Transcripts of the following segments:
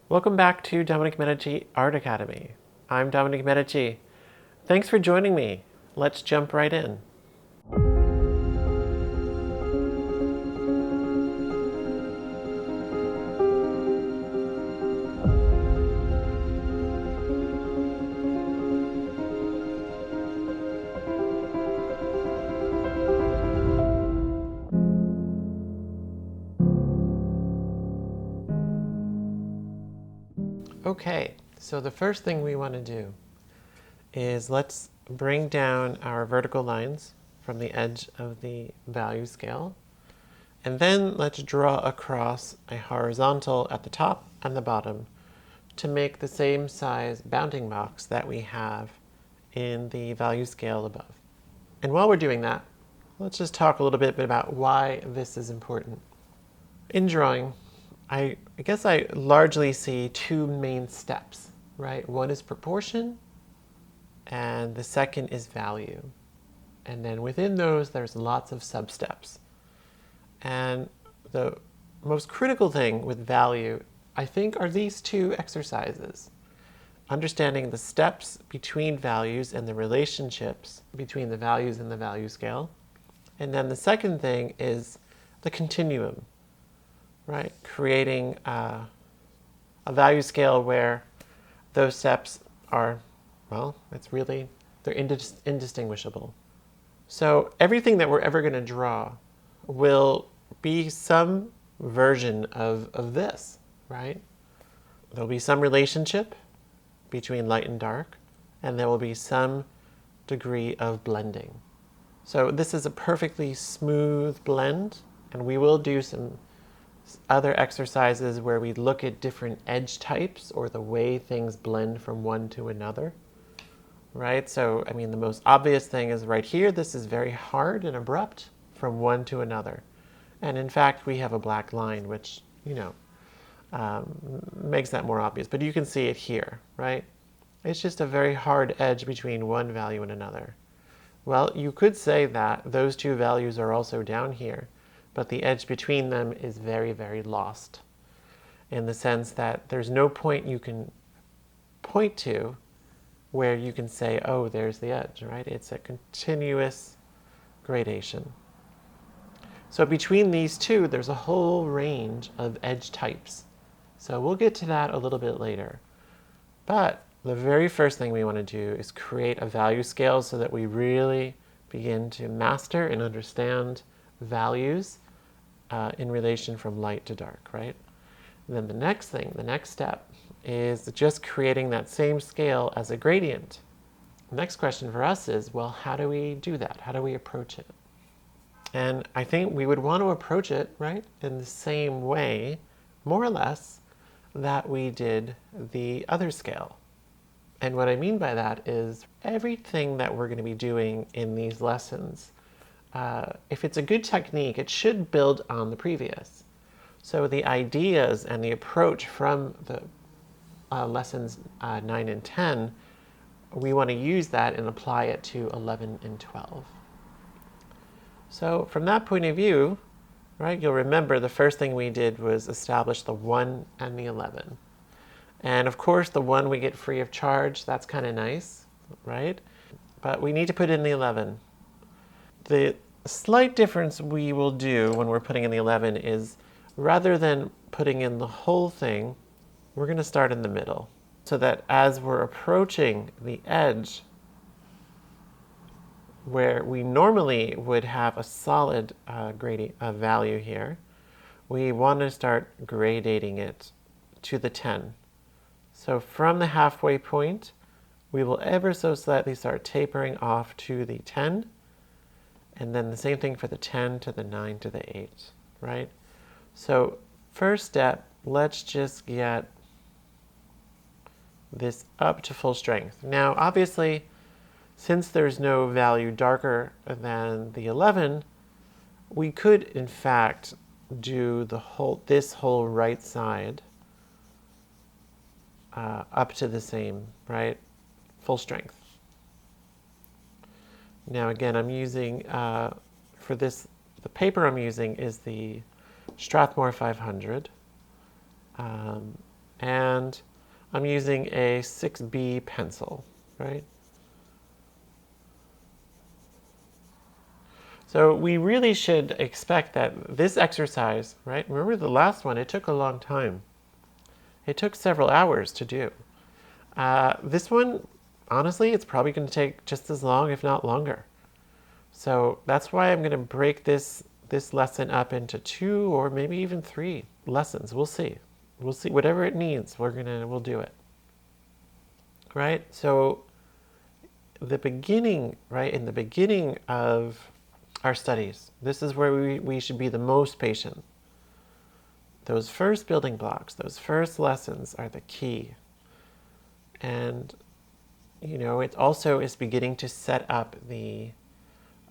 Welcome back to Dominique Medici Art Academy. I'm Dominique Medici. Thanks for joining me. Let's jump right in. Okay, so the first thing we want to do is let's bring down our vertical lines from the edge of the value scale. And then let's draw across a horizontal at the top and the bottom to make the same size bounding box that we have in the value scale above. And while we're doing that, let's just talk a little bit about why this is important. In drawing, I guess I largely see two main steps, right? One is proportion, and the second is value. And then within those, there's lots of sub-steps. And the most critical thing with value, I think, are these two exercises. Understanding the steps between values and the relationships between the values and the value scale. And then the second thing is the continuum, right? Creating a value scale where those steps are, well, they're indistinguishable. So everything that we're ever going to draw will be some version of this, right? There'll be some relationship between light and dark, and there will be some degree of blending. So this is a perfectly smooth blend, and we will do some other exercises where we look at different edge types or the way things blend from one to another, right? So, I mean, the most obvious thing is right here. This is very hard and abrupt from one to another. And in fact, we have a black line, which, makes that more obvious. But you can see it here, right? It's just a very hard edge between one value and another. Well, you could say that those two values are also down here, but the edge between them is very, very lost in the sense that there's no point you can point to where you can say, oh, there's the edge, right? It's a continuous gradation. So between these two, there's a whole range of edge types. So we'll get to that a little bit later. But the very first thing we want to do is create a value scale so that we really begin to master and understand values in relation from light to dark, right? And then the next step is just creating that same scale as a gradient. The next question for us is, well, how do we do that? How do we approach it? And I think we would want to approach it, right, in the same way, more or less, that we did the other scale. And what I mean by that is everything that we're going to be doing in these lessons, if it's a good technique, it should build on the previous. So the ideas and the approach from the lessons 9 and 10, we want to use that and apply it to 11 and 12. So from that point of view, right, you'll remember the first thing we did was establish the 1 and the 11. And of course, the 1 we get free of charge. That's kind of nice, right? But we need to put in the 11. The slight difference we will do when we're putting in the 11 is rather than putting in the whole thing, we're going to start in the middle so that as we're approaching the edge where we normally would have a solid value here, we want to start gradating it to the 10. So from the halfway point, we will ever so slightly start tapering off to the 10, and then the same thing for the 10 to the 9 to the 8, right? So first step, let's just get this up to full strength. Now, obviously, since there's no value darker than the 11, we could, in fact, do this whole right side up to the same, right? Full strength. Now, again, I'm using, for this, the paper I'm using is the Strathmore 500. and I'm using a 6B pencil, right? So we really should expect that this exercise, right? Remember the last one, it took a long time. It took several hours to do. This one, honestly, it's probably going to take just as long, if not longer. So that's why I'm going to break this lesson up into 2 or maybe even 3 lessons. We'll see. We'll see. Whatever it needs, we'll do it. Right? So the beginning, right? In the beginning of our studies, this is where we should be the most patient. Those first building blocks, those first lessons are the key. And, it also is beginning to set up the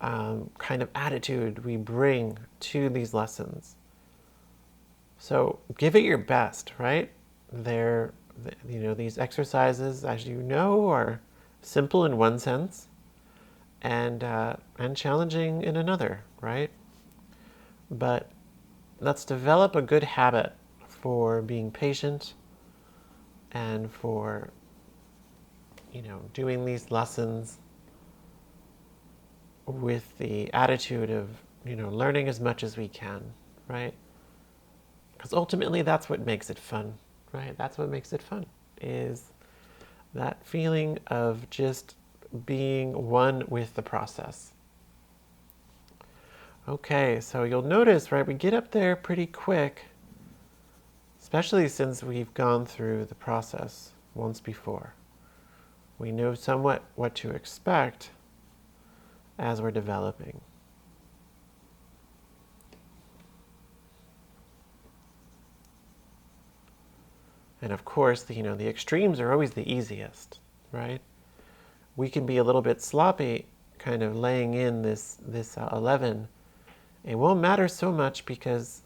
kind of attitude we bring to these lessons. So give it your best, right? These exercises, as you know, are simple in one sense and challenging in another, right? But let's develop a good habit for being patient and for, doing these lessons with the attitude of, learning as much as we can, right? Because ultimately that's what makes it fun, right? That's what makes it fun, is that feeling of just being one with the process. Okay, so you'll notice, right, we get up there pretty quick, especially since we've gone through the process once before. We know somewhat what to expect as we're developing. And of course, the extremes are always the easiest, right? We can be a little bit sloppy, kind of laying in this 11. It won't matter so much because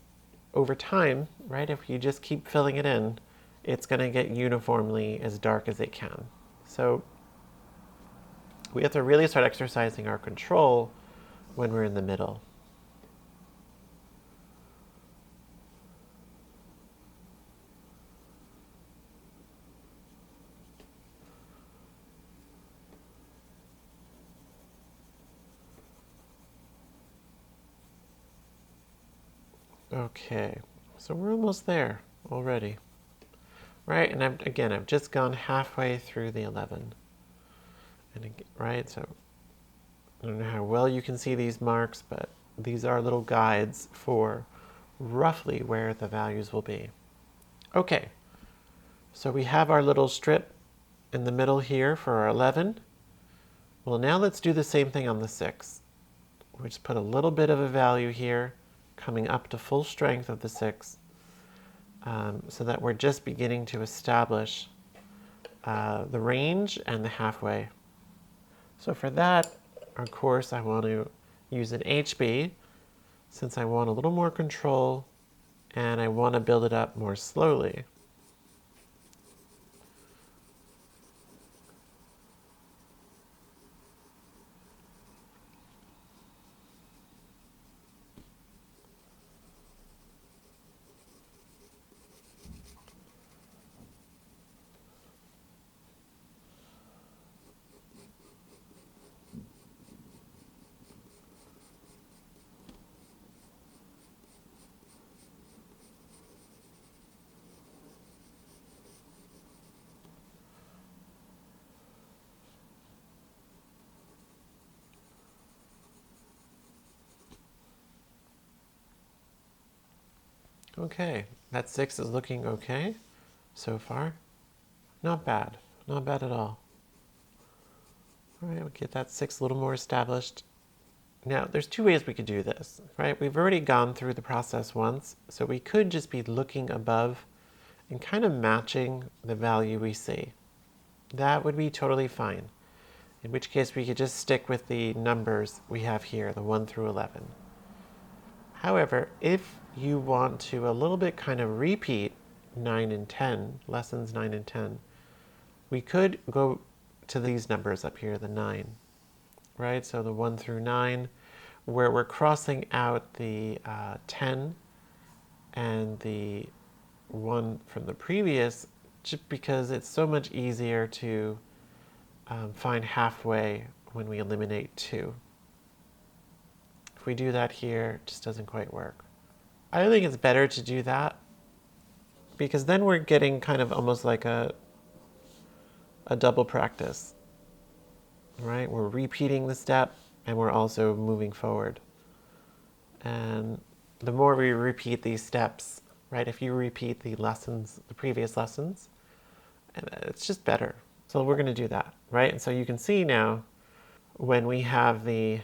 over time, right, if you just keep filling it in, it's going to get uniformly as dark as it can. So we have to really start exercising our control when we're in the middle. Okay, so we're almost there already, right? And I've just gone halfway through the 11. And right, so I don't know how well you can see these marks, but these are little guides for roughly where the values will be. Okay, so we have our little strip in the middle here for our 11. Well, now let's do the same thing on the 6. We just put a little bit of a value here, coming up to full strength of the 6, so that we're just beginning to establish the range and the halfway. So for that, of course, I want to use an HB since I want a little more control and I want to build it up more slowly. Okay, that 6 is looking okay so far. Not bad, not bad at all. All right, we'll get that 6 a little more established. Now, there's 2 ways we could do this, right? We've already gone through the process once, so we could just be looking above and kind of matching the value we see. That would be totally fine, in which case we could just stick with the numbers we have here, the 1 through 11. However, if you want to a little bit kind of repeat 9 and 10, lessons 9 and 10, we could go to these numbers up here, the 9, right? So the 1 through 9, where we're crossing out the 10 and the 1 from the previous just because it's so much easier to find halfway when we eliminate 2. If we do that here, it just doesn't quite work. I think it's better to do that because then we're getting kind of almost like a double practice, right? We're repeating the step and we're also moving forward. And the more we repeat these steps, right? If you repeat the lessons, the previous lessons, it's just better. So we're going to do that, right? And so you can see now when we have the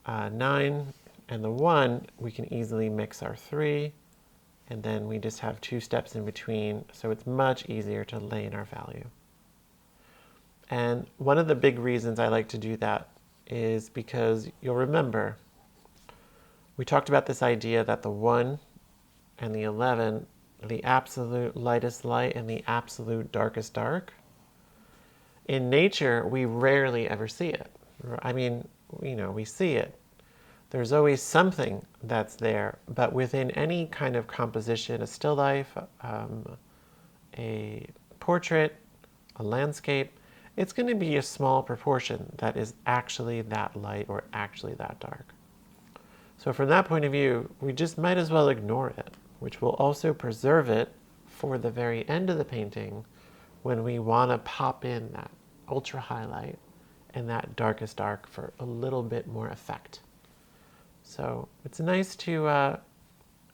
9 and the 1, we can easily mix our 3, and then we just have 2 steps in between, so it's much easier to lay in our value. And one of the big reasons I like to do that is because you'll remember we talked about this idea that the 1 and the 11, the absolute lightest light and the absolute darkest dark. In nature, we rarely ever see it. I mean, we see it. There's always something that's there, but within any kind of composition, a still life, a portrait, a landscape, it's going to be a small proportion that is actually that light or actually that dark. So from that point of view, we just might as well ignore it, which will also preserve it for the very end of the painting when we want to pop in that ultra highlight and that darkest dark for a little bit more effect. So it's nice to,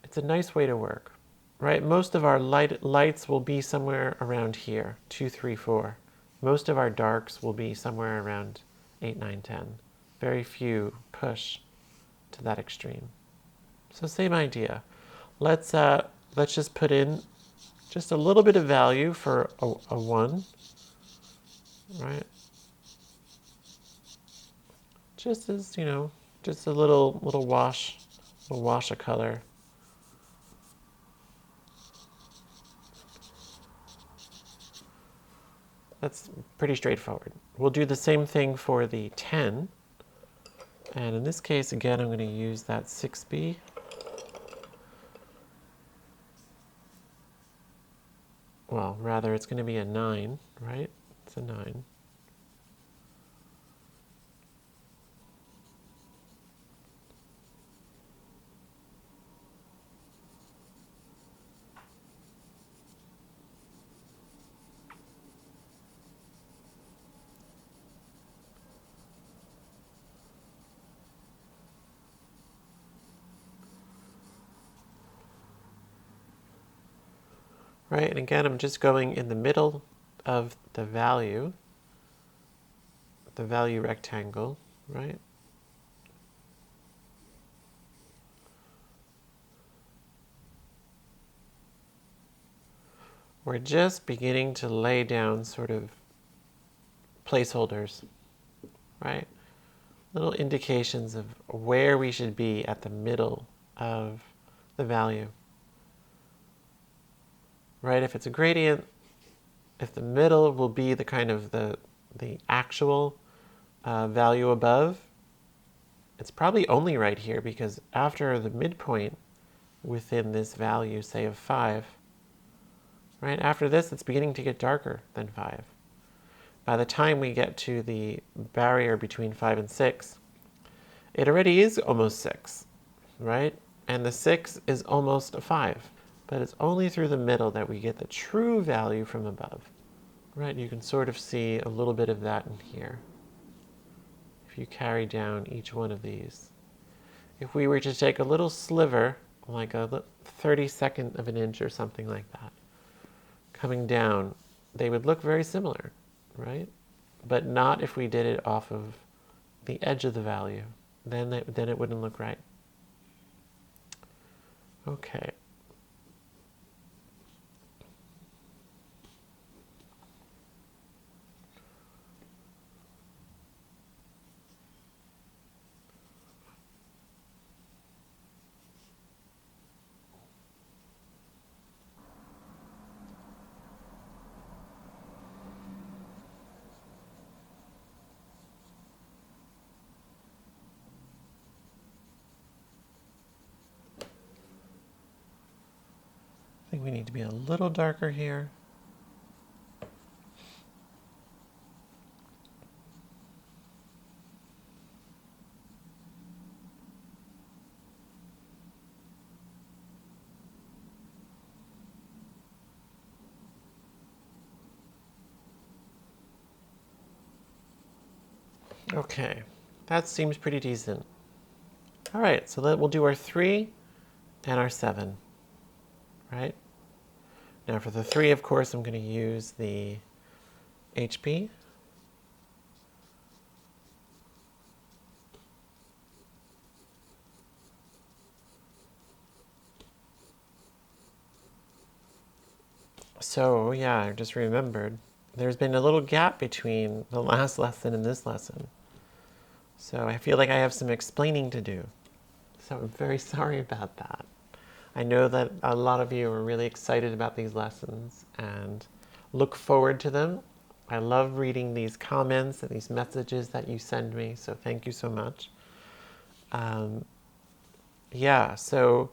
it's a nice way to work, right? Most of our lights will be somewhere around here, 2, 3, 4. Most of our darks will be somewhere around 8, 9, 10. Very few push to that extreme. So same idea. Let's just put in just a little bit of value for a 1, right? Just as, just a little wash of color. That's pretty straightforward. We'll do the same thing for the 10. And in this case, again, I'm going to use that 6B. Well, rather, it's going to be a 9, right? It's a 9. Right, and again, I'm just going in the middle of the value rectangle, right? We're just beginning to lay down sort of placeholders, right? Little indications of where we should be at the middle of the value. Right, if it's a gradient, if the middle will be the kind of the actual value above, it's probably only right here because after the midpoint within this value, say of 5, right, after this it's beginning to get darker than 5. By the time we get to the barrier between 5 and 6, it already is almost 6, right? And the 6 is almost a 5. But it's only through the middle that we get the true value from above. Right, you can sort of see a little bit of that in here. If you carry down each one of these. If we were to take a little sliver, like a 32nd of an inch or something like that, coming down, they would look very similar, right? But not if we did it off of the edge of the value. Then it wouldn't look right. Okay. I think we need to be a little darker here. Okay, that seems pretty decent. All right, so we'll do our 3 and our 7, right? Now for the 3, of course, I'm going to use the HB. So yeah, I just remembered there's been a little gap between the last lesson and this lesson. So I feel like I have some explaining to do. So I'm very sorry about that. I know that a lot of you are really excited about these lessons and look forward to them. I love reading these comments and these messages that you send me, so thank you so much. Yeah, so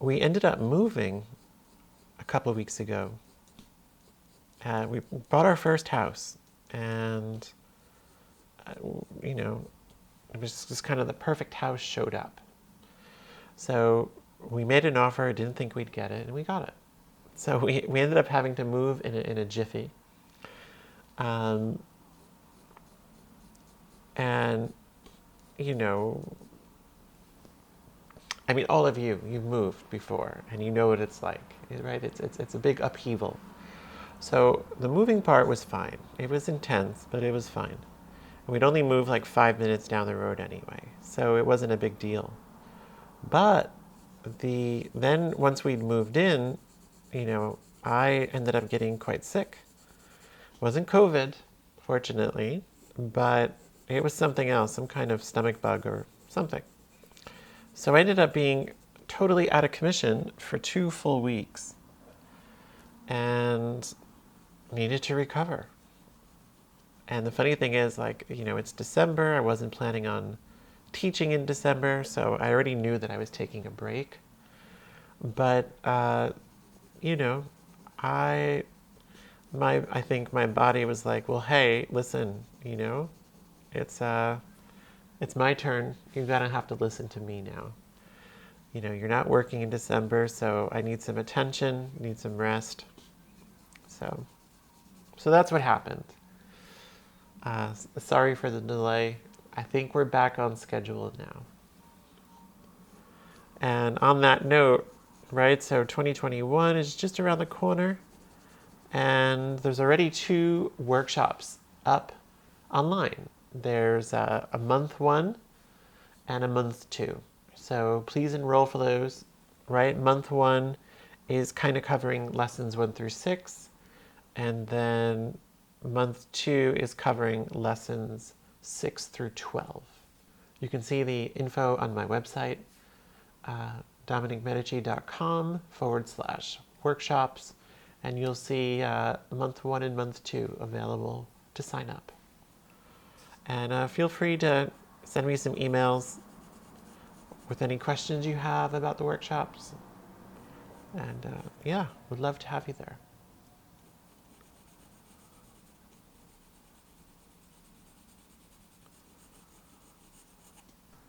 we ended up moving a couple of weeks ago. We bought our first house, and you know, it was just kind of the perfect house showed up. So we made an offer, didn't think we'd get it, and we got it. So we ended up having to move in a jiffy. And, you know, I mean, all of you've moved before, and you know what it's like, right? It's a big upheaval. So the moving part was fine. It was intense, but it was fine. And we'd only move like 5 minutes down the road anyway, so it wasn't a big deal. But then once we'd moved in, you know, I ended up getting quite sick. It wasn't COVID, fortunately, but it was something else, some kind of stomach bug or something. So I ended up being totally out of commission for 2 full weeks and needed to recover. And the funny thing is, like, you know, it's December. I wasn't planning on teaching in December, so I already knew that I was taking a break. But, you know, I think my body was like, well, hey, listen, you know, it's my turn. You're gonna have to listen to me now. You know, you're not working in December, so I need some attention, need some rest. So that's what happened. Sorry for the delay. I think we're back on schedule now. And on that note, right, so 2021 is just around the corner, and there's already 2 workshops up online. There's a month 1 and a month 2. So please enroll for those, right? Month 1 is kind of covering lessons 1 through 6, and then month 2 is covering lessons 6 through 12. You can see the info on my website, dominiquemedici.com/workshops, and you'll see month 1 and month 2 available to sign up. And feel free to send me some emails with any questions you have about the workshops. And yeah, would love to have you there.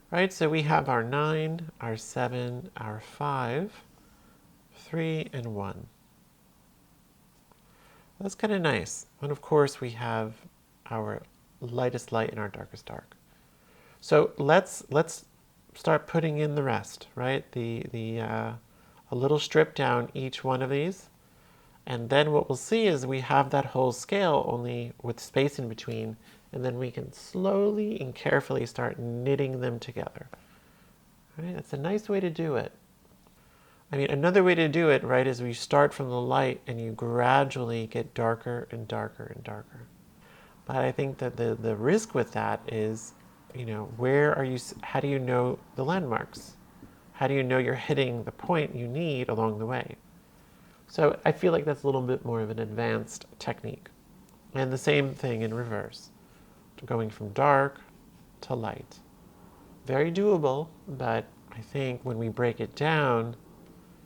Right, so we have our 9, our 7, our 5, 3, and 1. That's kind of nice. And of course, we have our lightest light and our darkest dark. So let's start putting in the rest, right? A little strip down each one of these. And then what we'll see is we have that whole scale only with space in between, and then we can slowly and carefully start knitting them together. Right? That's a nice way to do it. I mean, another way to do it, right, is we start from the light and you gradually get darker and darker and darker. But I think that the risk with that is, you know, how do you know the landmarks? How do you know you're hitting the point you need along the way? So I feel like that's a little bit more of an advanced technique. And the same thing in reverse, going from dark to light. Very doable, but I think when we break it down,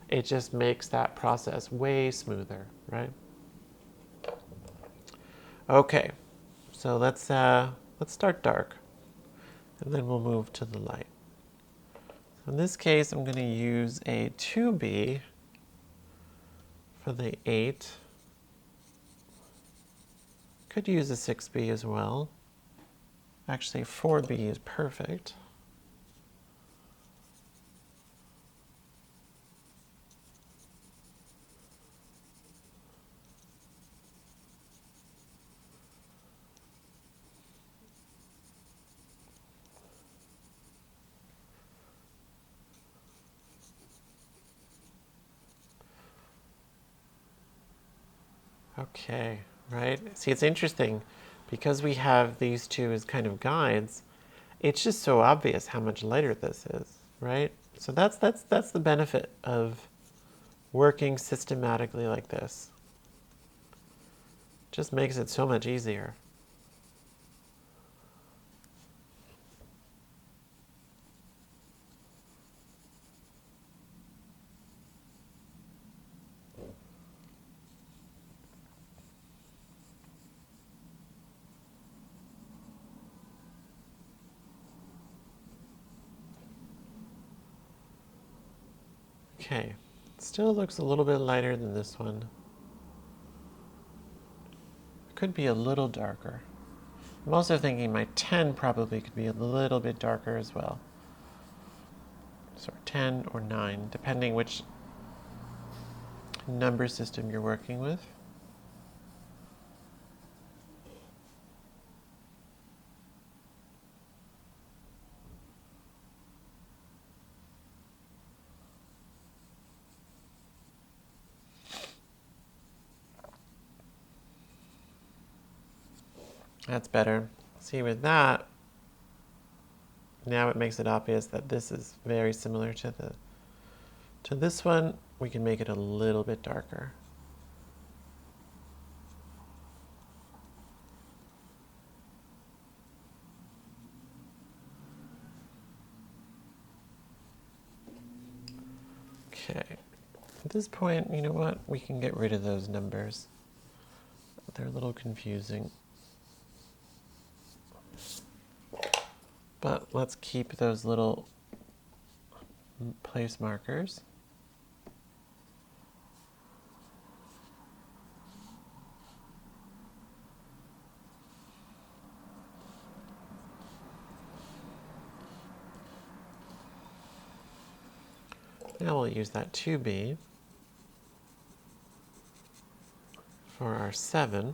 it just makes that process way smoother, right? Okay, so let's start dark, and then we'll move to the light. In this case, I'm going to use a 2B for the 8. Could use a 6B as well. Actually, 4B is perfect. Okay, right? See, it's interesting because we have these two as kind of guides. It's just so obvious how much lighter this is, right? So that's the benefit of working systematically like this. Just makes it so much easier. Okay, still looks a little bit lighter than this one. It could be a little darker. I'm also thinking my 10 probably could be a little bit darker as well. So 10 or 9, depending which number system you're working with. That's better. See, with that, now it makes it obvious that this is very similar to this one. We can make it a little bit darker. Okay. At this point, you know what? We can get rid of those numbers. They're a little confusing. But let's keep those little place markers. Now we'll use that 2B for our 7.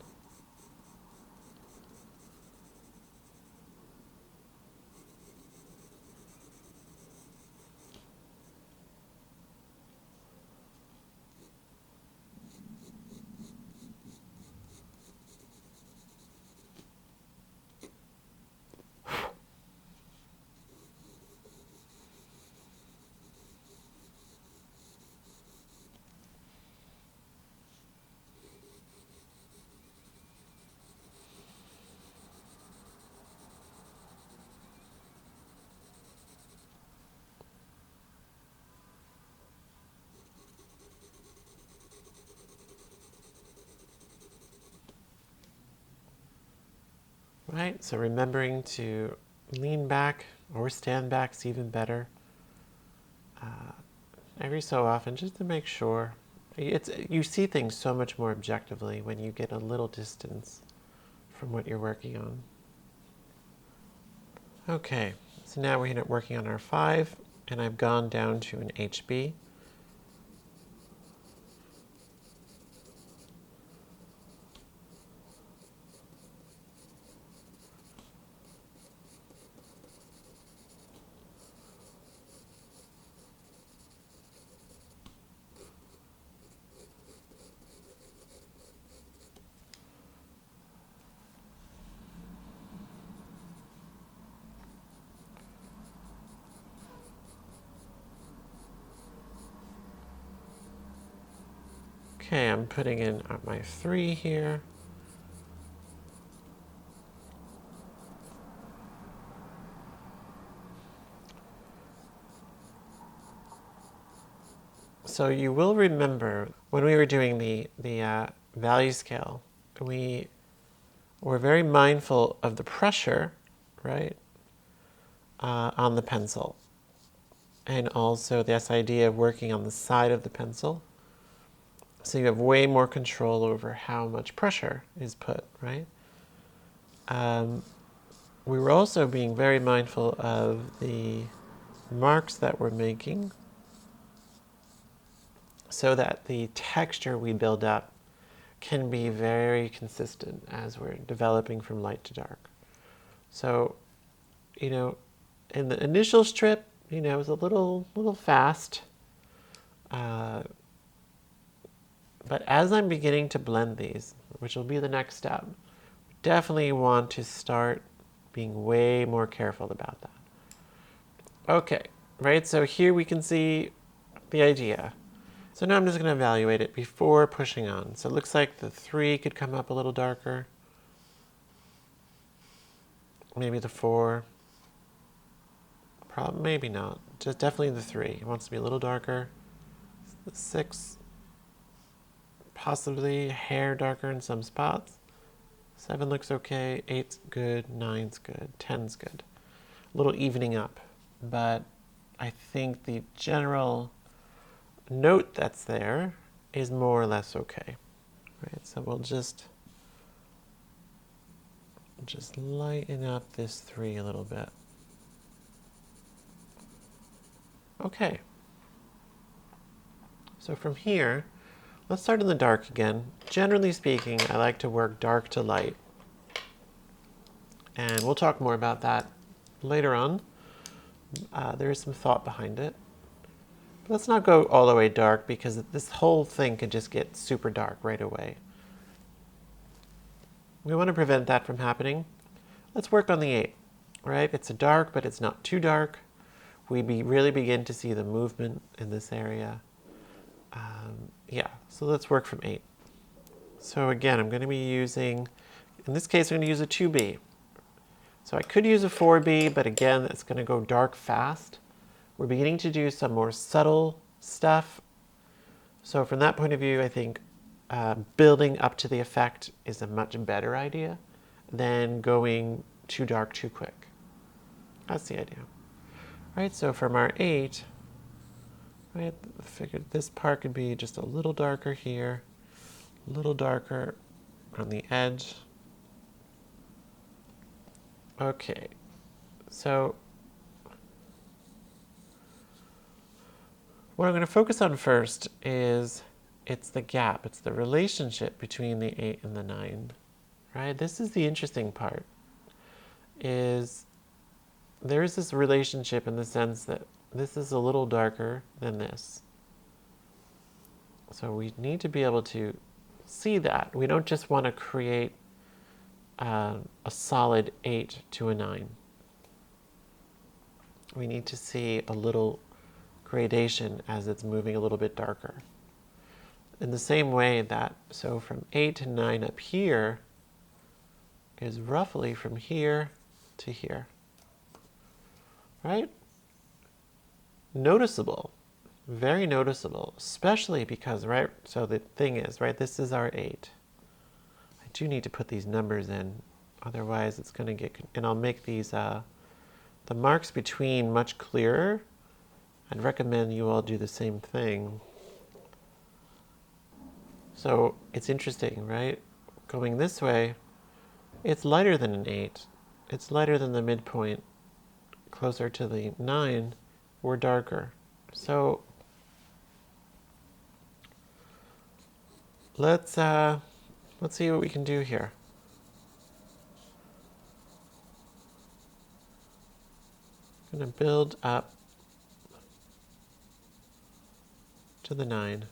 Right, so remembering to lean back or stand back is even better. Every so often, just to make sure. You see things so much more objectively when you get a little distance from what you're working on. Okay, so now we're working on our 5, and I've gone down to an HB. Okay, I'm putting in my 3 here. So you will remember when we were doing the value scale, we were very mindful of the pressure, right, on the pencil. And also this idea of working on the side of the pencil. So you have way more control over how much pressure is put, right? we were also being very mindful of the marks that we're making so that the texture we build up can be very consistent as we're developing from light to dark. So, in the initial strip, it was a little fast. But as I'm beginning to blend these, which will be the next step, definitely want to start being way more careful about that. Okay, right, so here we can see the idea. So now I'm just going to evaluate it before pushing on. So it looks like the 3 could come up a little darker. Maybe the 4. Probably, maybe not. Just definitely the 3. It wants to be a little darker. The 6, possibly a hair darker in some spots. 7 looks okay. 8's good. 9's good. 10's good. A little evening up. But I think the general note that's there is more or less okay. Right, so we'll just lighten up this 3 a little bit. Okay. So from here, let's start in the dark again. Generally speaking, I like to work dark to light. And we'll talk more about that later on. There is some thought behind it. But let's not go all the way dark because this whole thing could just get super dark right away. We want to prevent that from happening. Let's work on the 8, right? It's a dark, but it's not too dark. We really begin to see the movement in this area. Yeah, so let's work from 8. So again, I'm going to be using, in this case, I'm going to use a 2B. So I could use a 4B, but again, it's going to go dark fast. We're beginning to do some more subtle stuff. So from that point of view, I think building up to the effect is a much better idea than going too dark too quick. That's the idea. Right, so from our 8, right, I figured this part could be just a little darker here, a little darker on the edge. Okay, so what I'm going to focus on first is it's the gap, it's the relationship between the 8 and the 9, right? This is the interesting part, is there is this relationship in the sense that this is a little darker than this. So we need to be able to see that. We don't just want to create a solid 8 to a 9. We need to see a little gradation as it's moving a little bit darker. In the same way that, so from 8 to 9 up here is roughly from here to here. Right? Noticeable, very noticeable, especially because, right, so the thing is, right, this is our 8. I do need to put these numbers in, otherwise it's going to get, and I'll make these, the marks between much clearer. I'd recommend you all do the same thing. So it's interesting, right? Going this way, it's lighter than an 8. It's lighter than the midpoint. Closer to the 9, we're darker. So let's see what we can do here. I'm going to build up to the 9.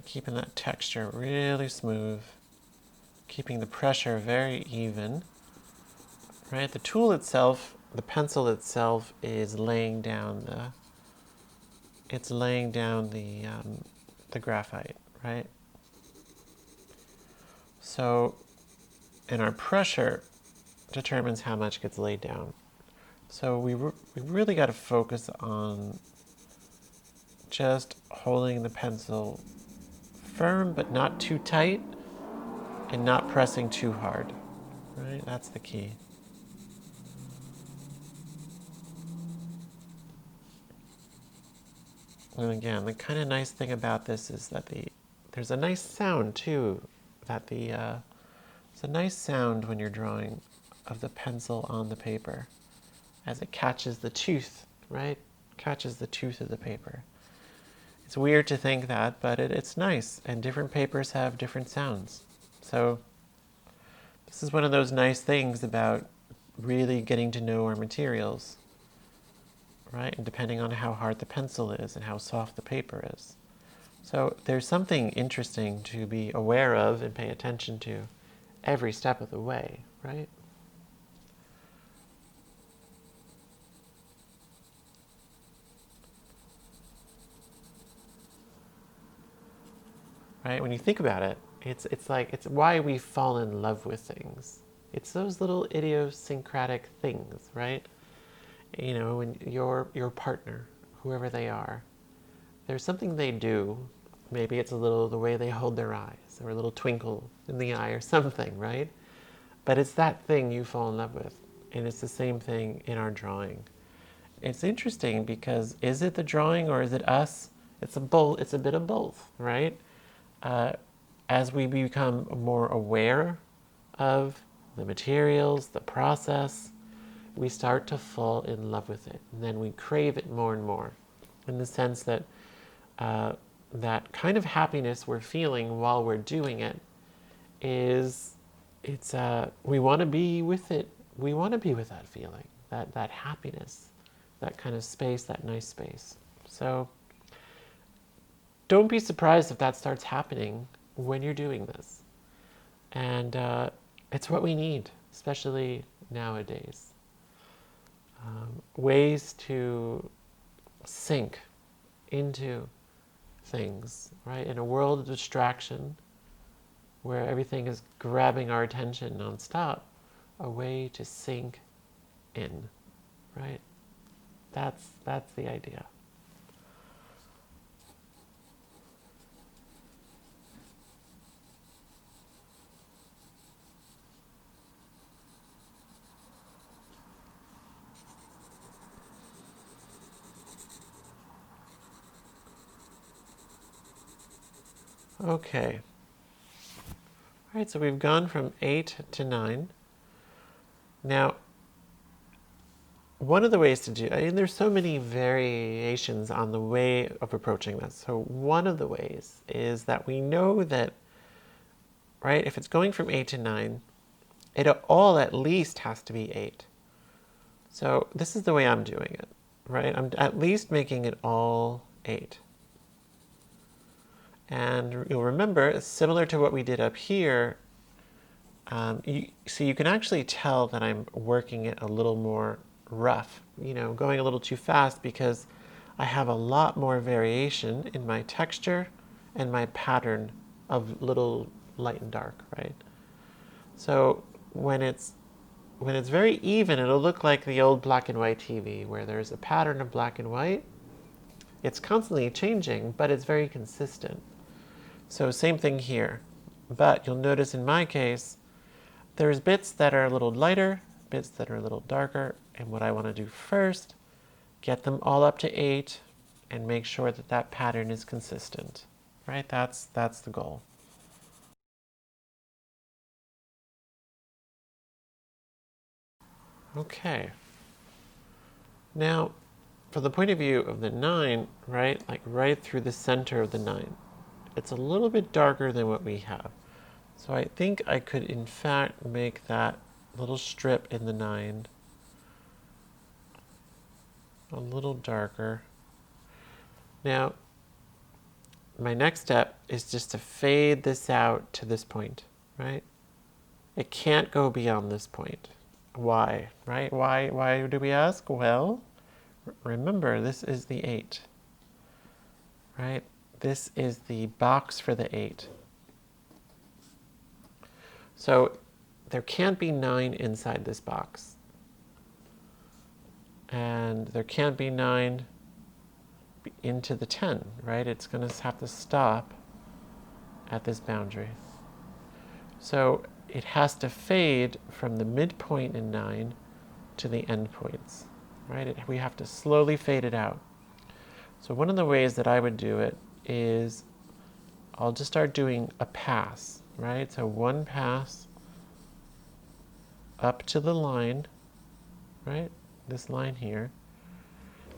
Keeping that texture really smooth, keeping the pressure very even. Right, the tool itself, the pencil itself, is laying down the graphite, right? So, and our pressure determines how much gets laid down. So we really got to focus on just holding the pencil firm but not too tight and not pressing too hard, right? That's the key. And again, the kind of nice thing about this is that there's a nice sound too. It's a nice sound when you're drawing of the pencil on the paper as it catches the tooth, right? Catches the tooth of the paper. It's weird to think that, but it's nice, and different papers have different sounds. So this is one of those nice things about really getting to know our materials, right? And depending on how hard the pencil is and how soft the paper is. So there's something interesting to be aware of and pay attention to every step of the way, right? Right? When you think about it, it's why we fall in love with things. It's those little idiosyncratic things, right? You know, when your partner, whoever they are, there's something they do. Maybe it's a little the way they hold their eyes, or a little twinkle in the eye, or something, right? But it's that thing you fall in love with, and it's the same thing in our drawing. It's interesting because is it the drawing or is it us? It's a bit of both, right? As we become more aware of the materials, the process, we start to fall in love with it. And then we crave it more and more, in the sense that that kind of happiness we're feeling while we're doing it we want to be with it. We want to be with that feeling, that happiness, that kind of space, that nice space. So don't be surprised if that starts happening when you're doing this. And it's what we need, especially nowadays. Ways to sink into things, right? In a world of distraction, where everything is grabbing our attention nonstop, a way to sink in, right? That's the idea. Okay. All right, so we've gone from 8 to 9. Now, one of the ways to do, there's so many variations on the way of approaching this. So one of the ways is that we know that, right, if it's going from 8 to 9, it all at least has to be 8. So this is the way I'm doing it, right? I'm at least making it all 8. And you'll remember, similar to what we did up here, so you can actually tell that I'm working it a little more rough, going a little too fast, because I have a lot more variation in my texture and my pattern of little light and dark, right? So when it's very even, it'll look like the old black and white TV, where there's a pattern of black and white. It's constantly changing, but it's very consistent. So same thing here. But you'll notice in my case, there's bits that are a little lighter, bits that are a little darker. And what I want to do first, get them all up to 8 and make sure that that pattern is consistent, right? That's the goal. Okay. Now, from the point of view of the 9, right, like right through the center of the 9, it's a little bit darker than what we have. So I think I could, in fact, make that little strip in the 9 a little darker. Now, my next step is just to fade this out to this point, right? It can't go beyond this point. Why, right? Why do we ask? Well, remember, this is the 8, right? This is the box for the 8. So there can't be 9 inside this box. And there can't be 9 into the 10, right? It's going to have to stop at this boundary. So it has to fade from the midpoint in 9 to the end points, right? We have to slowly fade it out. So one of the ways that I would do it is I'll just start doing a pass, right? So one pass up to the line, right? This line here.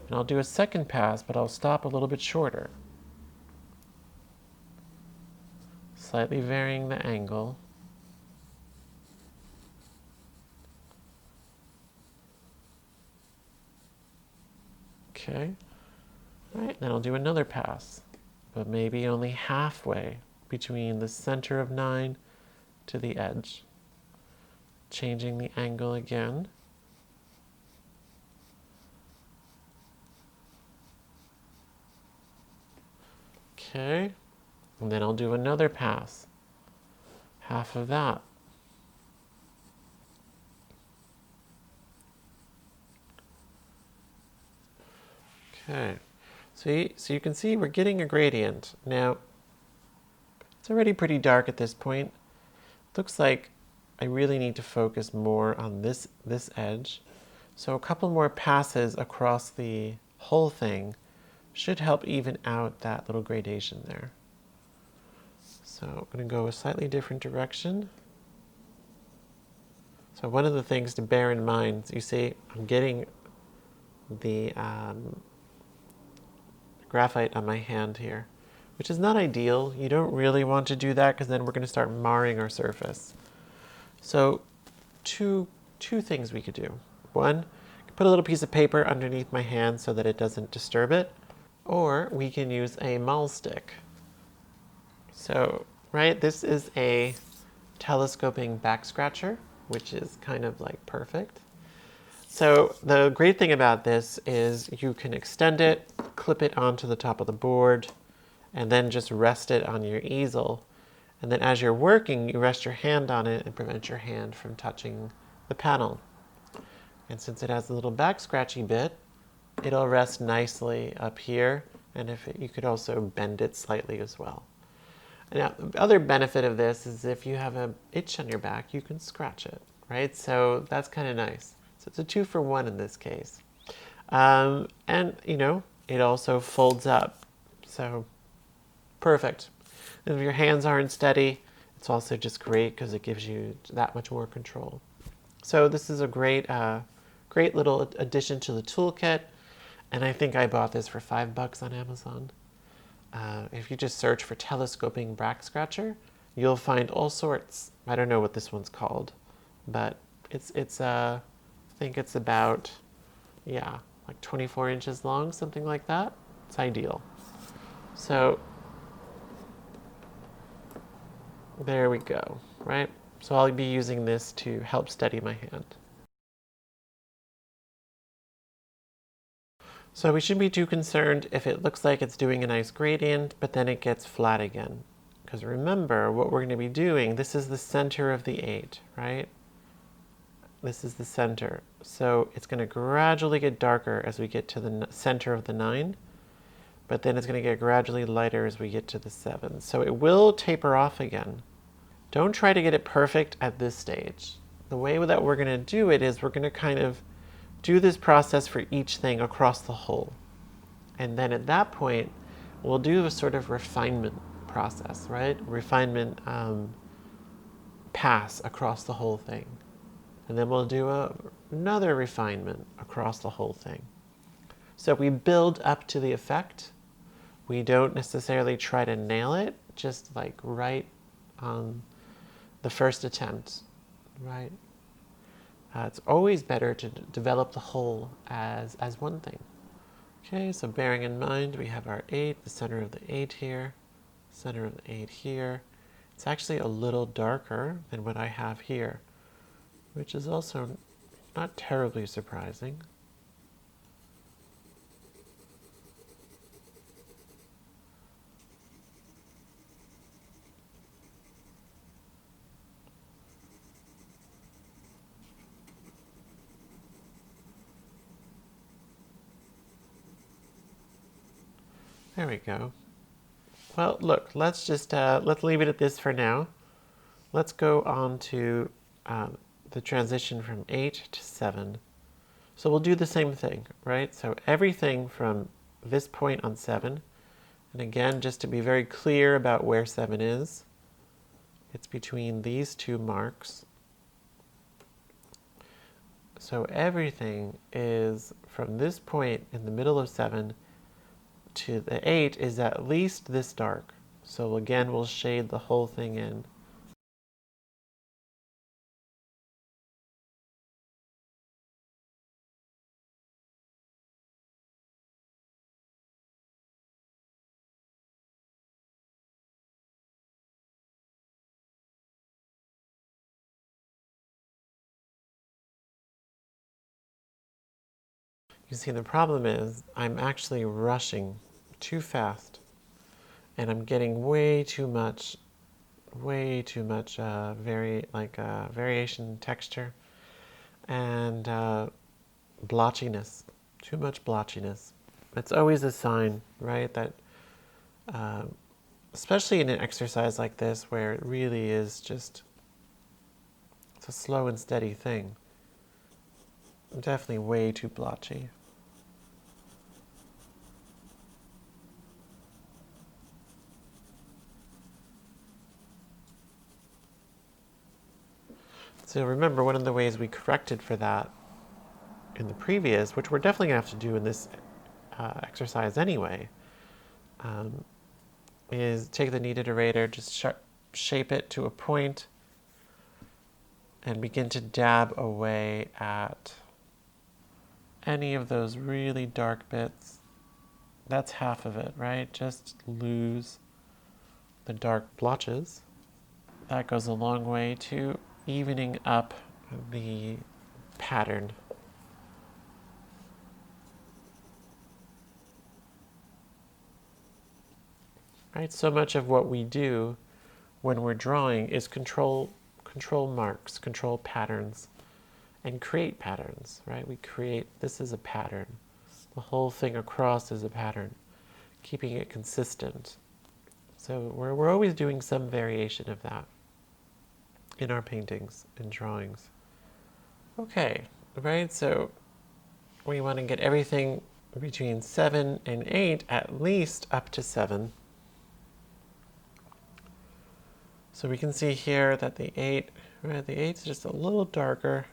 And I'll do a second pass, but I'll stop a little bit shorter. Slightly varying the angle. Okay. All right, then I'll do another pass, but maybe only halfway between the center of 9 to the edge. Changing the angle again. Okay, and then I'll do another pass. Half of that. Okay, so you can see we're getting a gradient. Now, it's already pretty dark at this point. Looks like I really need to focus more on this edge. So a couple more passes across the whole thing should help even out that little gradation there. So I'm going to go a slightly different direction. So one of the things to bear in mind, you see I'm getting the graphite on my hand here, which is not ideal. You don't really want to do that because then we're going to start marring our surface. So two things we could do. One, put a little piece of paper underneath my hand so that it doesn't disturb it. Or we can use a mahl stick. So, right, this is a telescoping back scratcher, which is kind of like perfect. So the great thing about this is you can extend it, clip it onto the top of the board, and then just rest it on your easel. And then as you're working, you rest your hand on it and prevent your hand from touching the panel. And since it has a little back scratchy bit, it'll rest nicely up here, and you could also bend it slightly as well. Now, the other benefit of this is if you have an itch on your back, you can scratch it, right? So that's kind of nice. So it's a 2-for-1 in this case. And, you know, it also folds up. So perfect. And if your hands aren't steady, it's also just great because it gives you that much more control. So this is a great little addition to the toolkit. And I think I bought this for $5 on Amazon. If you just search for telescoping back scratcher, you'll find all sorts. I don't know what this one's called, but I think it's about, yeah, like 24 inches long, something like that. It's ideal. So there we go, right? So I'll be using this to help steady my hand. So we shouldn't be too concerned if it looks like it's doing a nice gradient, but then it gets flat again. Because remember, what we're going to be doing, this is the center of the 8, right? This is the center. So it's going to gradually get darker as we get to the center of the 9, but then it's going to get gradually lighter as we get to the 7. So it will taper off again. Don't try to get it perfect at this stage. The way that we're going to do it is we're going to kind of do this process for each thing across the whole. And then at that point, we'll do a sort of refinement process, right? Refinement pass across the whole thing. And then we'll do another refinement across the whole thing. So we build up to the effect. We don't necessarily try to nail it, just like right on the first attempt, right? It's always better to develop the whole as one thing. Okay, so bearing in mind, we have our 8, the center of the 8 here, center of the 8 here. It's actually a little darker than what I have here, which is also not terribly surprising. There we go. Well, look, let's just let's leave it at this for now. Let's go on to the transition from 8 to 7. So we'll do the same thing, right? So everything from this point on 7. And again, just to be very clear about where 7 is, it's between these two marks. So everything is from this point in the middle of 7 to the 8 is at least this dark. So again, we'll shade the whole thing in. You see, the problem is I'm actually rushing too fast, and I'm getting way too much variation texture and blotchiness, too much blotchiness. It's always a sign, right, that especially in an exercise like this where it really is just, it's a slow and steady thing. I'm definitely way too blotchy. So remember, one of the ways we corrected for that in the previous, which we're definitely going to have to do in this exercise anyway, is take the kneaded iterator, just shape it to a point, and begin to dab away at any of those really dark bits. That's half of it, right? Just lose the dark blotches. That goes a long way to evening up the pattern. Right? So much of what we do when we're drawing is control marks, control patterns, and create patterns, right? We create, this is a pattern. The whole thing across is a pattern, keeping it consistent. So we're always doing some variation of that in our paintings and drawings. Okay, right, so we want to get everything between 7 and 8, at least up to 7. So we can see here that the 8, right, the 8's just a little darker.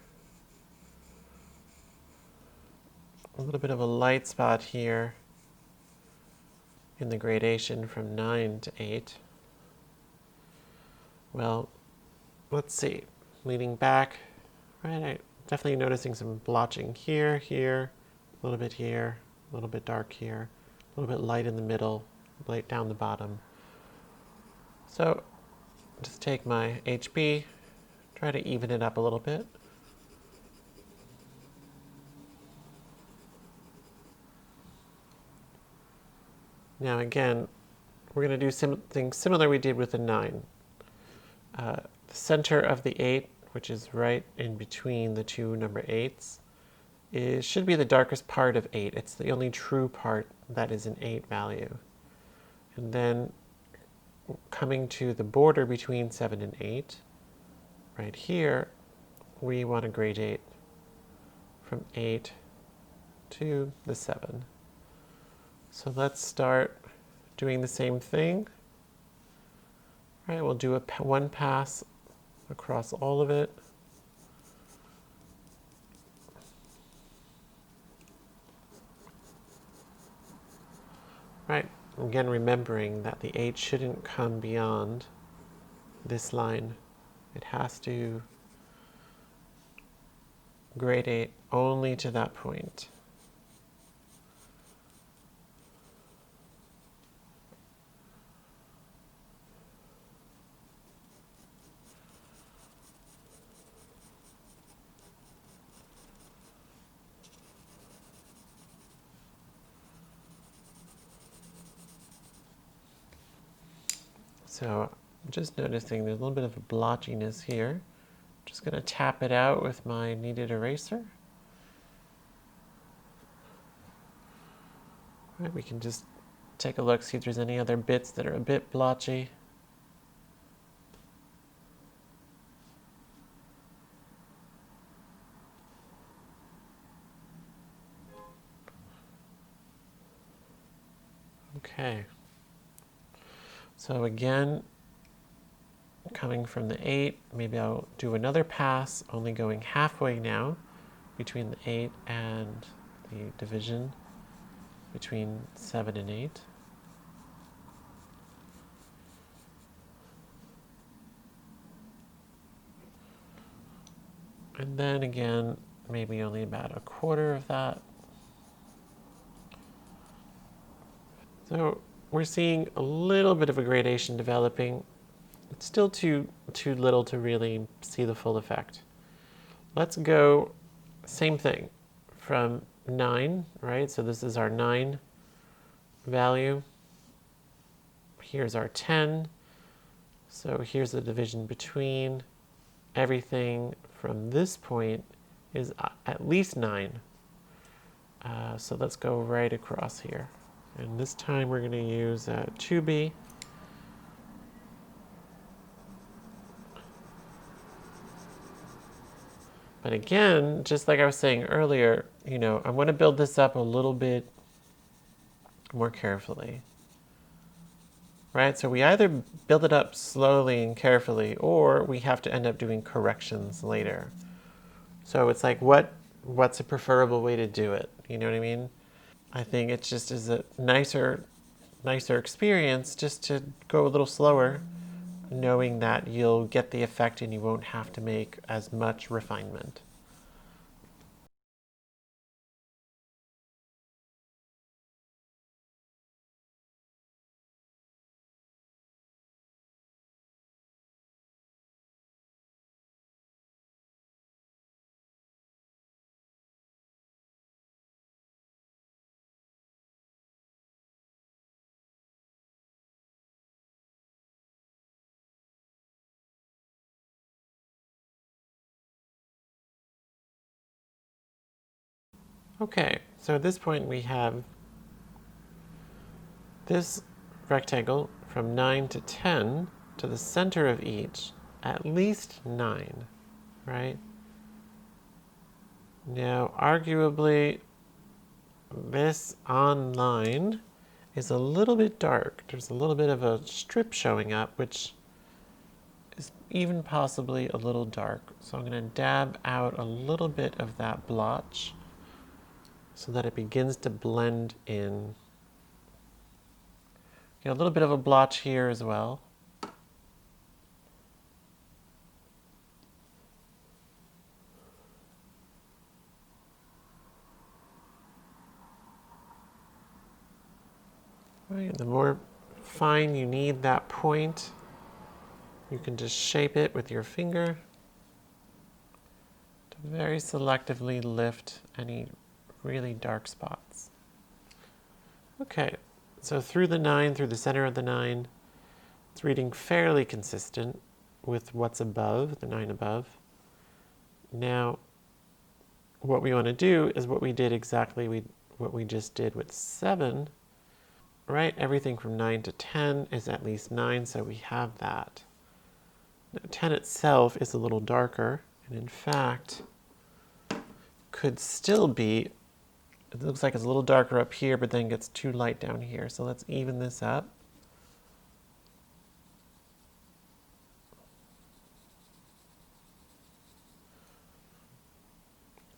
A little bit of a light spot here in the gradation from 9 to 8. Well, let's see. Leaning back, right, I'm definitely noticing some blotching here, here, a little bit here, a little bit dark here, a little bit light in the middle, light down the bottom. So just take my HB, try to even it up a little bit. Now again, we're going to do something similar we did with the 9. The center of the 8, which is right in between the two number 8s, should be the darkest part of 8. It's the only true part that is an 8 value. And then coming to the border between 7 and 8, right here, we want to gradate from 8 to the 7. So let's start doing the same thing. Right, we'll do one pass across all of it. Right, again remembering that the 8 shouldn't come beyond this line. It has to gradate only to that point. So I'm just noticing there's a little bit of a blotchiness here. Just going to tap it out with my kneaded eraser. Right, we can just take a look, see if there's any other bits that are a bit blotchy. Okay. So again, coming from the 8, maybe I'll do another pass, only going halfway now between the 8 and the division between 7 and 8. And then again, maybe only about a quarter of that. So we're seeing a little bit of a gradation developing. It's still too little to really see the full effect. Let's go, same thing, from 9, right? So this is our 9 value. Here's our 10. So here's the division between. Everything from this point is at least 9. So let's go right across here. And this time we're going to use 2B. But again, just like I was saying earlier, I want to build this up a little bit more carefully. Right? So we either build it up slowly and carefully, or we have to end up doing corrections later. So it's like, what's a preferable way to do it? You know what I mean? I think it just is a nicer experience just to go a little slower, knowing that you'll get the effect and you won't have to make as much refinement. Okay, so at this point we have this rectangle from 9 to 10 to the center of each, at least 9, right? Now, arguably, this on line is a little bit dark. There's a little bit of a strip showing up, which is even possibly a little dark. So I'm going to dab out a little bit of that blotch so that it begins to blend in. Get a little bit of a blotch here as well. Right, the more fine you need that point, you can just shape it with your finger to very selectively lift any really dark spots. Okay, so through the 9, through the center of the 9, it's reading fairly consistent with what's above, the 9 above. Now, what we want to do is what we did exactly, what we just did with 7, right? Everything from 9 to 10 is at least 9, so we have that. Now, 10 itself is a little darker, and in fact, could still be, it looks like it's a little darker up here, but then gets too light down here. So let's even this up.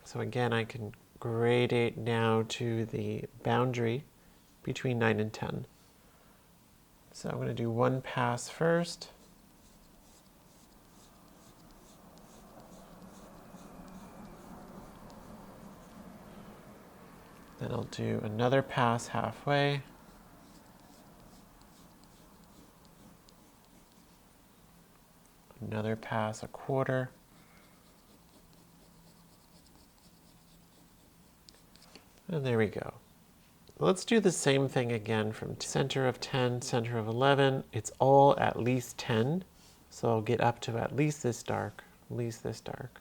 So again, I can gradate now to the boundary between 9 and 10. So I'm going to do one pass first. Then I'll do another pass halfway. Another pass a quarter. And there we go. Let's do the same thing again from center of 10, center of 11. It's all at least 10. So I'll get up to at least this dark, at least this dark.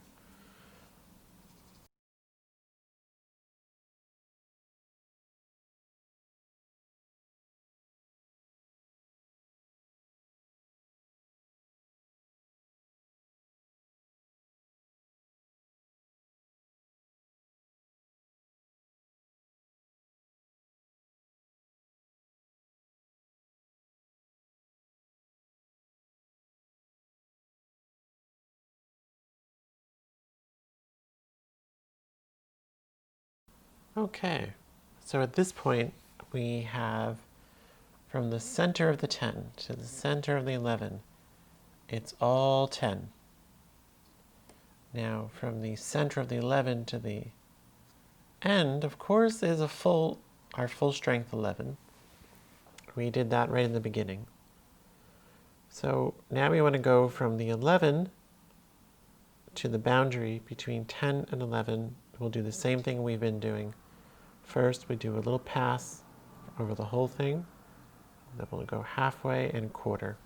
Okay, so at this point we have from the center of the 10 to the center of the 11, it's all 10. Now from the center of the 11 to the end, of course, is our full strength 11. We did that right in the beginning. So now we want to go from the 11 to the boundary between 10 and 11. We'll do the same thing we've been doing. First, we do a little pass over the whole thing. Then we'll go halfway and quarter.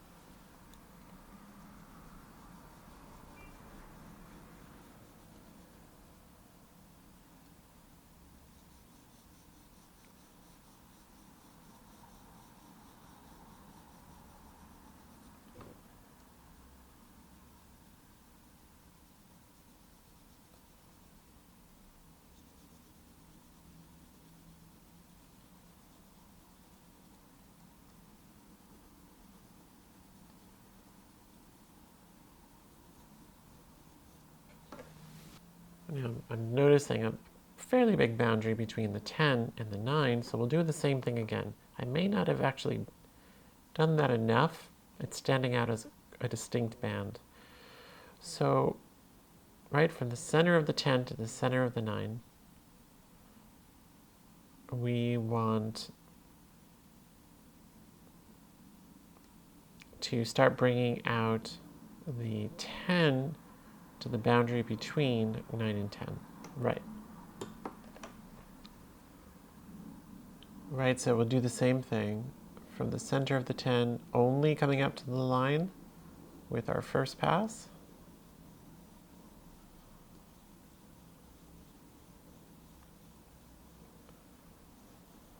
Now, I'm noticing a fairly big boundary between the 10 and the 9, so we'll do the same thing again. I may not have actually done that enough. It's standing out as a distinct band. So, right from the center of the 10 to the center of the 9, we want to start bringing out the 10 to the boundary between 9 and 10. Right. Right, so we'll do the same thing from the center of the 10, only coming up to the line with our first pass.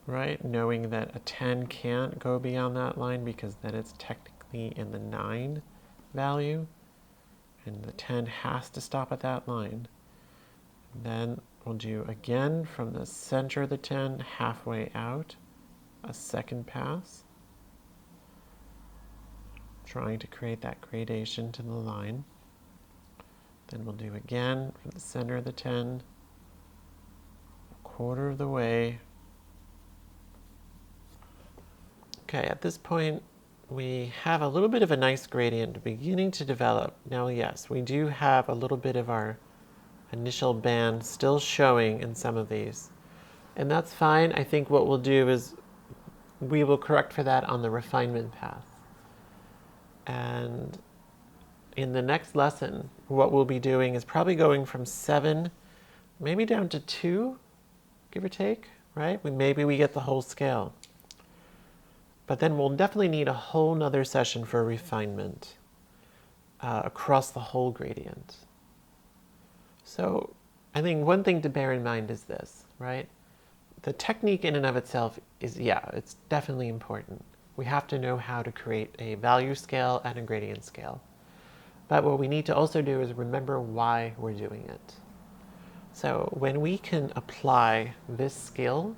Right, knowing that a 10 can't go beyond that line because then it's technically in the 9 value. And the 10 has to stop at that line. And then we'll do again from the center of the 10, halfway out, a second pass. Trying to create that gradation to the line. Then we'll do again from the center of the 10, a quarter of the way. Okay, at this point, we have a little bit of a nice gradient beginning to develop. Now, yes, we do have a little bit of our initial band still showing in some of these. And that's fine. I think what we'll do is we will correct for that on the refinement path. And in the next lesson, what we'll be doing is probably going from 7, maybe down to 2, give or take, right? Maybe we get the whole scale. But then we'll definitely need a whole nother session for refinement across the whole gradient. So I think one thing to bear in mind is this, right? The technique in and of itself is, yeah, it's definitely important. We have to know how to create a value scale and a gradient scale. But what we need to also do is remember why we're doing it. So when we can apply this skill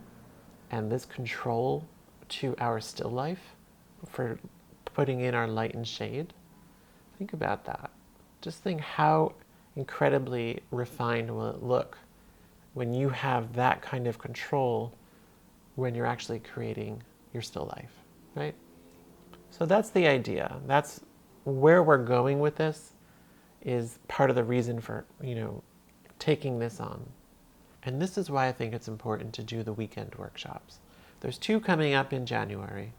and this control to our still life for putting in our light and shade, think about that. Just think how incredibly refined will it look when you have that kind of control when you're actually creating your still life, right? So that's the idea. That's where we're going with this, is part of the reason for, taking this on. And this is why I think it's important to do the weekend workshops. There's 2 coming up in January.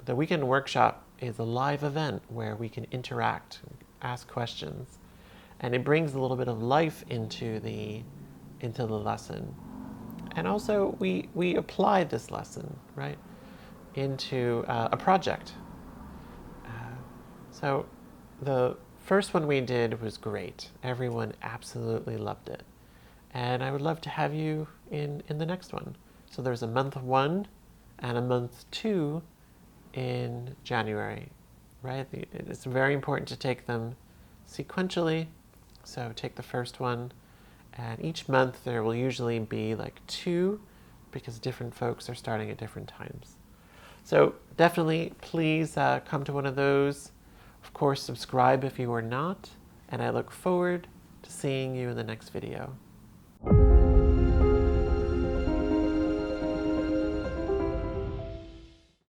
The weekend workshop is a live event where we can interact, ask questions, and it brings a little bit of life into the lesson. And also we apply this lesson, right, into a project. So the first one we did was great. Everyone absolutely loved it. And I would love to have you in the next one. So there's a month 1 and a month 2 in January, right? It's very important to take them sequentially. So take the first one, and each month there will usually be like 2, because different folks are starting at different times. So definitely please come to one of those. Of course, subscribe if you are not, and I look forward to seeing you in the next video.